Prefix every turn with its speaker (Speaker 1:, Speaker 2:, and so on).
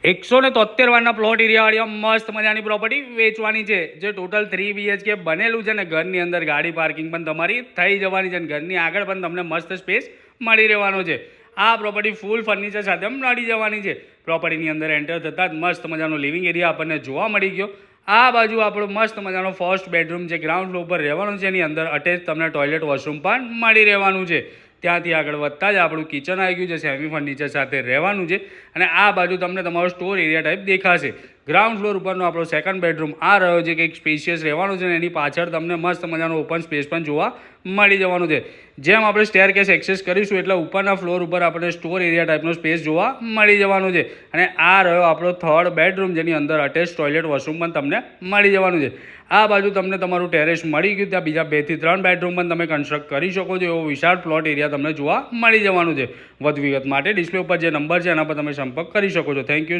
Speaker 1: 173 વારના plot એરિયાવાળી મસ્ત મજાની property વેચવાની છે, જે ટોટલ 3 BHK બનેલું છે ને ઘરની અંદર ગાડી પાર્કિંગ પણ તમારી થઈ જવાની છે અને ઘરની આગળ પણ તમને મસ્ત સ્પેસ મળી રહેવાનો છે. આ પ્રોપર્ટી ફૂલ ફર્નિચર સાથે મળી જવાની છે. પ્રોપર્ટીની અંદર એન્ટર થતાં જ મસ્ત મજાનો લિવિંગ એરિયા આપણને જોવા મળી ગયો. આ બાજુ આપણો મસ્ત મજાનો ફર્સ્ટ બેડરૂમ જે ગ્રાઉન્ડ ફ્લોર પર રહેવાનું છે, એની અંદર અટેચ તમને ટોયલેટ વોશરૂમ પણ મળી રહેવાનું છે. ત્યાંથી આગળ વધતા જ આપણું કિચન આવી ગયું છે, સેમી ફર્નિચર સાથે રહેવાનું છે અને આ બાજુ તમને તમારો સ્ટોર એરિયા ટાઈપ દેખાશે. ગ્રાઉન્ડ ફ્લોર ઉપરનો આપણો સેકન્ડ બેડરૂમ આ રહ્યો છે, કંઈક સ્પેશિયસ રહેવાનું છે અને એની પાછળ તમને મસ્ત મજાનો ઓપન સ્પેસ પણ જોવા મળી જવાનું છે. જેમ આપણે સ્ટેરકેસ એક્સેસ કરીશું એટલે ઉપરના ફ્લોર ઉપર આપણે સ્ટોર એરિયા ટાઈપનો સ્પેસ જોવા મળી જવાનું છે અને આ રહ્યો આપણો થર્ડ બેડરૂમ, જેની અંદર અટેચ ટોયલેટ વોશરૂમ પણ તમને મળી જવાનું છે. આ બાજુ તમને તમારું ટેરેસ મળી ગયું, ત્યાં બીજા 2 થી 3 બેડરૂમ પણ તમે કન્સ્ટ્રક્ટ કરી શકો છો. એવો વિશાળ પ્લોટ એરિયા તમને જોવા મળી જવાનું છે. વધુ વિગત માટે ડિસ્પ્લે ઉપર જે નંબર છે એના પર તમે સંપર્ક કરી શકો છો. Thank you.